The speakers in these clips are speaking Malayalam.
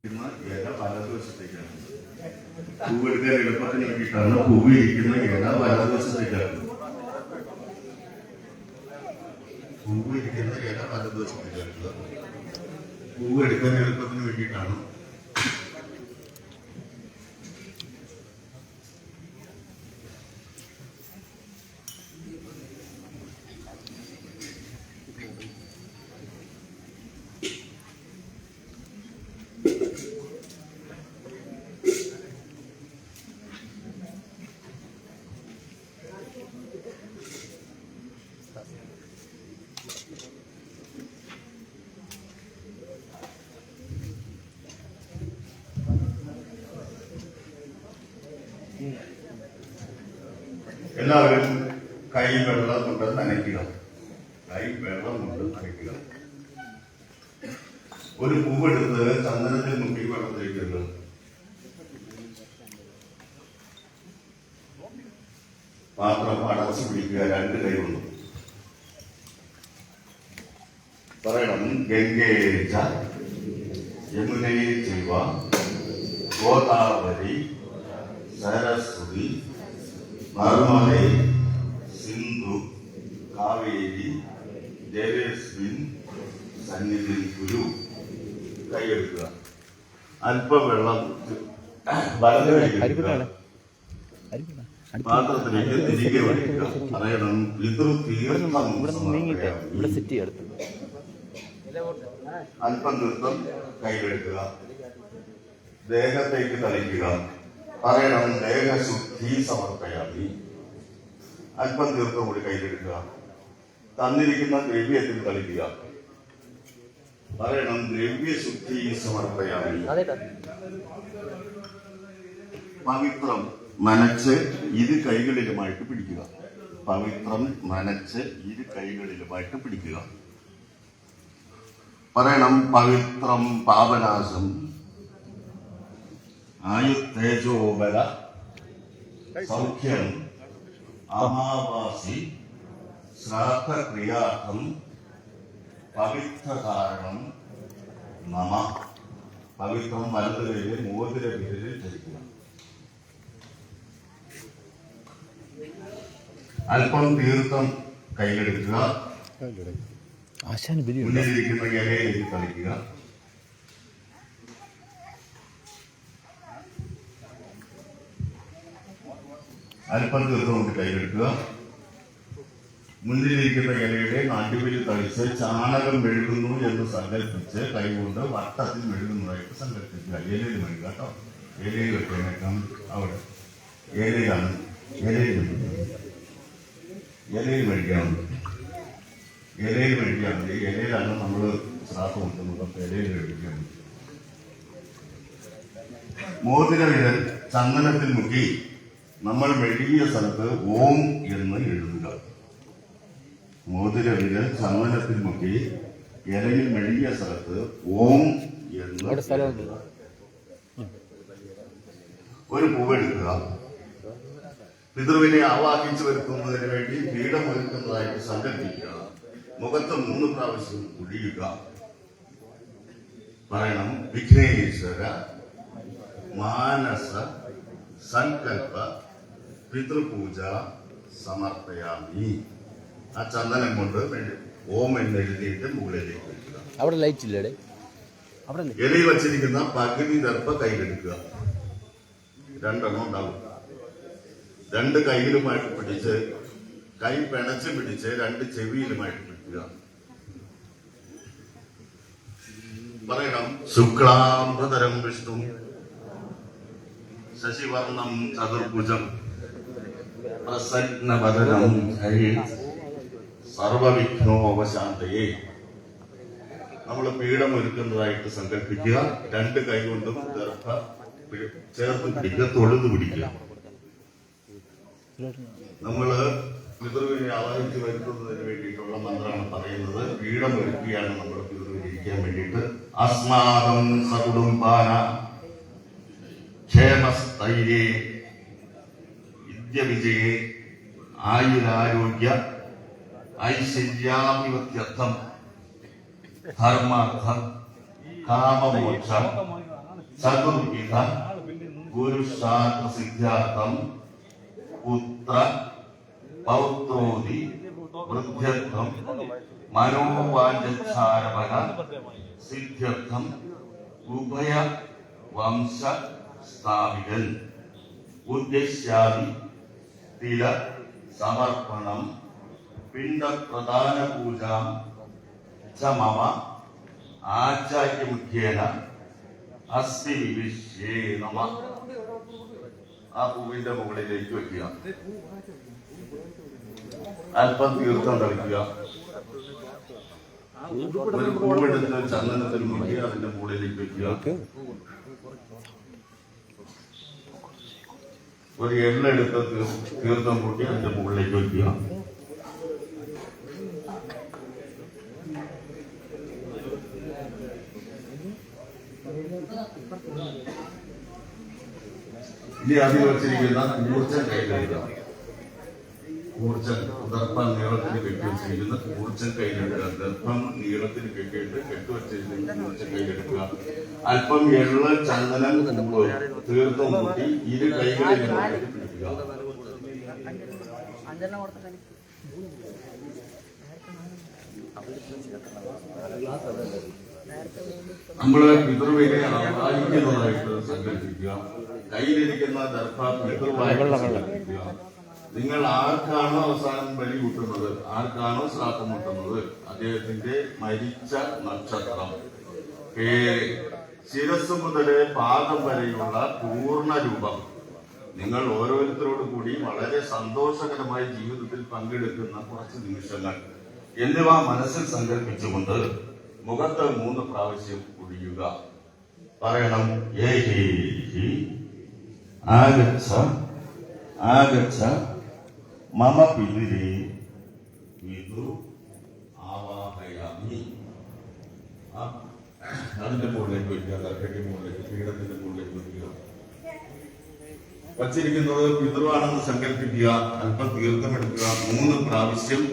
ഇല വലതുവശത്തേക്കാണ്. പൂവെടുക്കാൻ എളുപ്പത്തിന് വേണ്ടിയിട്ടാണ് പൂവ് ഇരിക്കുന്ന ഇല വലതുവശത്തേക്കാണ്. പൂവ് ഇരിക്കുന്ന ഇല വലതുവശത്തേക്കാണ്. പൂവ് എടുക്കാൻ എളുപ്പത്തിന് വേണ്ടിയിട്ടാണ്. എല്ലാവരും കൈ വെള്ളം കൊണ്ട് നനയ്ക്കുക. കൈ വെള്ളം കൊണ്ട് നനയ്ക്കുക. ഒരു പൂവെടുത്ത് ചന്ദനത്തിൽ മുക്കി വെള്ളത്തിലേക്ക് പാത്രം അടച്ചു പിടിക്കുക. രണ്ട് കൈ കൊണ്ട് പറയണം: ഗംഗേ ച യമുനേ ചൈവ ഗോദാവരി സരസ്വതി നർമ്മദേ സിന്ധു കാവേരി ജലേസ്മിൻ സന്നിധിയിൽ കുരു. കൈയെടുക്കുക. അല്പം വെള്ളം വലതുകൈ പാത്രത്തിലേക്ക് തിരികെ വയ്ക്കുക. പറയണം: അല്പം തീർത്ഥം കൈയെടുക്കുക. ദേഹത്തേക്ക് തളിക്കുക. പറയണം: ദേഹശുദ്ധി സമർപ്പയാമി. അല്പം തീർത്ഥം കൂടി കയ്യിലെടുക്കുക. തന്നിരിക്കുന്ന ദ്രവ്യത്തിൽ തളിക്കുക. പറയണം: ദ്രവ്യശുദ്ധി സമർപ്പയാമി. പവിത്രം നനച്ച് ഇരു കൈകളിലുമായിട്ട് പിടിക്കുക. പവിത്രം നനച്ച് ഇരു കൈകളിലുമായിട്ട് പിടിക്കുക. പറയണം: പവിത്രം പാപനാശം ആയുത്തേജോബല സൗഖ്യം അമാവാസി ശ്രാദ്ധക്രിയാർത്ഥം പവിത്രകാരണം നമ. പവിത്രം വലതുകൈയിൽ മോതിര വിരലിൽ ധരിക്കുക. അല്പം തീർത്ഥം കയ്യിലെടുക്കുക. മുന്നിലിരിക്കുന്ന ഇലയിലേക്ക് തളിക്കുക. അല്പം തീർത്ഥം കൊണ്ട് കയ്യിലെടുക്കുക. മുന്നിലിരിക്കുന്ന ഇലയുടെ നടുവിൽ തളിച്ച് ചാണകം മെഴുകുന്നു എന്ന് സങ്കല്പിച്ച് കൈകൊണ്ട് വട്ടത്തിൽ മെഴുകുന്നതായിട്ട് സങ്കല്പിക്കുക. ഇലയിൽ മെഴുകുക കേട്ടോ. ഇലയിൽ വെക്കാൻ അവിടെ ഇലയിലാണ്. ഇലയിൽ മെഴുകിയാൽ മതി. ഇലയിൽ മെഴുകിയാൽ മതി. ഇലയിലാണ് നമ്മൾ ശ്രാദ്ധം കൊടുക്കുന്നത്. അപ്പൊ ഇലയിൽ മെഴുകിയാൽ മതി. മോതിര വിരൽ ചന്ദനത്തിൽ മുക്കി നമ്മൾ മെഴുകിയ സ്ഥലത്ത് ഓം എന്ന് എഴുതുക. മോതിര വിരൽ ചന്ദനത്തിൽ മുക്കി ഇലയിൽ മെഴുകിയ സ്ഥലത്ത് ഓം എന്ന് എഴുതുക. ഒരു പൂവെടുക്കുക. പിതൃവിനെ ആവാഹിച്ചു വരുത്തുന്നതിന് വേണ്ടി പീഠം ഒരുക്കുന്നതായിട്ട് സങ്കല്പിക്കുക. മുഖത്ത് 3 പ്രാവശ്യം ഒഴിയുക. പറയണം: വിഘ്നേശ്വര മാനസ സങ്കല്പ പിതൃപൂജ സമർപ്പയാമി. ആ ചന്ദനം കൊണ്ട് ഓം എന്ന് എഴുതിയിട്ട് മുകളിലേക്ക് വയ്ക്കുക. അവിടെ ലൈറ്റ് ഇല്ലേ? ഇലയിൽ വച്ചിരിക്കുന്ന പകുതി ദർഭ കയ്യിലെടുക്കുക. 2 ഉണ്ടാവും. 2 കൈയിലുമായിട്ട് പിടിച്ച് കൈ പിണച്ച് പിടിച്ച് 2 ചെവിയിലുമായിട്ട് പിടിക്കുക. പറയണം: ശുക്ലാംബരധരം വിഷ്ണു ശശിവർണം ചതുർഭുജം പ്രസന്നവദനം സർവവിഘ്നോപശാന്തയേ. നമ്മൾ പീഠം ഒരുക്കുന്നതായിട്ട് സങ്കല്പിക്കുക. 2 കൈ കൊണ്ടും ദർഭ ചേർത്ത് പിടിക്കുക. തൊഴുതു പിടിക്കുക. നമ്മള് പിതൃവിനെ ആവാഹിച്ച് വരുത്തുന്നതിന് വേണ്ടിയിട്ടുള്ള മന്ത്രമാണ് പറയുന്നത്. പീഠം ഒരുക്കുകയാണ് നമ്മൾ പിതൃവിനെ ഇരിക്കാൻ വേണ്ടിയിട്ട്. അസ്മാകം സകുടുംബാന ക്ഷേമസ്ഥൈര്യേ വിദ്യവിജയേ ആയുരാരോഗ്യ ഐശ്വര്യാഭിവൃദ്ധ്യർത്ഥം ധർമാർത്ഥം കാമമോക്ഷ ചതുർവിധ പുരുഷാർത്ഥ സിദ്ധ്യാർത്ഥം പുത്ര പൗത്രോതി വൃദ്ധ്യത്വം മനോവാഞ്ചാരപര സിദ്ധ്യർത്ഥം ഉഭയ വംശ സ്ഥാപികൻ ഉദ്ദേശ്യാദി തില സമർപ്പണം പിണ്ഡ പ്രധാന പൂജ മമ ആചാര്യമുഖ്യേന അസ്തി വിവിശ്യേ നമ. ആ പൂവിന്റെ മുകളിലേക്ക് വെക്കുക, അല്പം തീർത്ഥം തളിക്കുക, ഒരു പൂവെടുത്ത് ചന്ദനത്തിൽ മുക്കി അതിന്റെ മുകളിലേക്ക് വെക്കുക, ഒരു എള്ളെടുത്ത് തീർത്ഥം കൂട്ടി അതിന്റെ മുകളിലേക്ക് വെക്കുക. ഇനി അതിൽ വെച്ചിരിക്കുന്ന ഊർജ്ജം കയ്യിലെടുക്കുക. ഊർജ്ജം ദർഭം നീളത്തിന് കെട്ടിവെച്ചിരിക്കുന്ന ഊർജ്ജം കയ്യിലെടുക്കുക. ദർഭം നീളത്തിന് കെട്ടിയിട്ട് കെട്ടുവച്ചിരിക്കുന്ന ഊർജ്ജം കയ്യിലെടുക്കുക. അല്പം എള്ള ചന്ദനം തീർത്ഥം കൂട്ടി ഇരു കൈകളിൽ പിടിക്കുക. നമ്മള് പിതൃവിനെ ആരാധിക്കുന്നതായിട്ട് സങ്കല്പിക്കുക. കയ്യിലിരിക്കുന്ന ദർഭ പിതൃവായിരിക്കുക. നിങ്ങൾ ആർക്കാണോ അവസാനം ബലി കൂട്ടുന്നത്, ആർക്കാണോ ശ്രാദ്ധം കൂട്ടുന്നത്, അദ്ദേഹത്തിന്റെ മരിച്ച നക്ഷത്രം, പേര്, ശിരസ് മുതല് പാദം വരെയുള്ള പൂർണ്ണ രൂപം, നിങ്ങൾ ഓരോരുത്തരോടു കൂടി വളരെ സന്തോഷകരമായി ജീവിതത്തിൽ പങ്കെടുക്കുന്ന കുറച്ച് നിമിഷങ്ങൾ എന്നിവ മനസ്സിൽ സങ്കല്പിച്ചുകൊണ്ട് മുഖത്ത് 3 പ്രാവശ്യം ഒഴിയുക. പറയണം, ഏഹി ആഗച്ഛ ആഗച്ഛ മമ പിതൃ പിതൃ ആവാഹയാമി. അതിന്റെ മുകളിലേക്ക് വയ്ക്കുക, തലക്കെട്ടി മുകളിലേക്ക്, പീഠത്തിന്റെ മുകളിലേക്ക് വയ്ക്കുക. വച്ചിരിക്കുന്നത് പിതൃവാണെന്ന് സങ്കല്പിക്കുക. അല്പം തീർത്ഥമെടുക്കുക, 3 പ്രാവശ്യം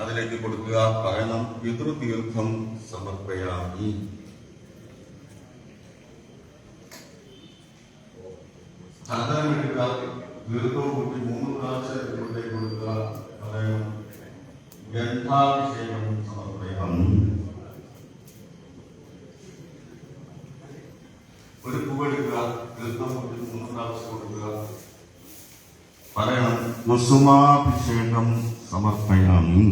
അതിലേക്ക് കൊടുക്കുക. പറയണം, പിതൃതീർത്ഥം സമർപ്പയാമി. ചന്ദനമെടുക്കുക, തീർത്ഥവും കൂട്ടി 3 പ്രാവശ്യം ഇതിലേക്ക് കൊടുക്കുക. പറയണം, ഗന്ധാഭിഷേകം സമർപ്പയാമി. ഒരു പൂവെടുക്കുക, തീർത്ഥം കൂട്ടി 3 പ്രാവശ്യം കൊടുക്കുക. പറയണം, കുസുമാഭിഷേകം സമർപ്പയാമി.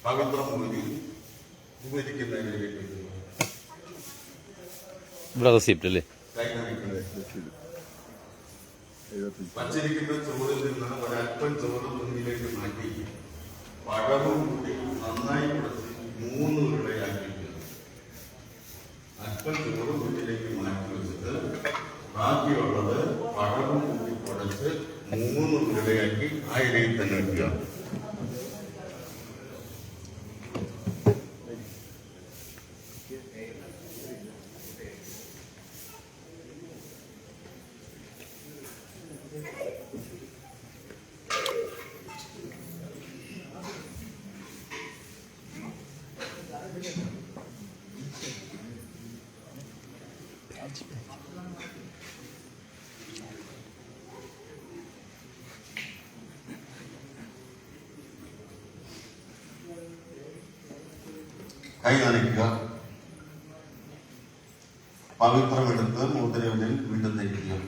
പവിത്രം പച്ചരിക്കുന്ന ചോറിൽ നിന്ന് ഒരല്പം ചോറ് മുന്നിലേക്ക് മാറ്റി പഴവും കൂടി നന്നായി കുടച്ച് 3 ഉരുളയാക്കി അല്പം ചോറ് മുന്നിലേക്ക് മാറ്റി വെച്ചിട്ട് ബാക്കിയുള്ളത് പഴവും കൂടി കുടച്ച് 3 ഉരുളയാക്കി ആ ഇലയിൽ തന്നെ വെക്കുക. കൈ നനയ്ക്കുക, പവിത്രമെടുത്ത് മുദ്രയിൽ വീണ്ടും ധരിക്കുക.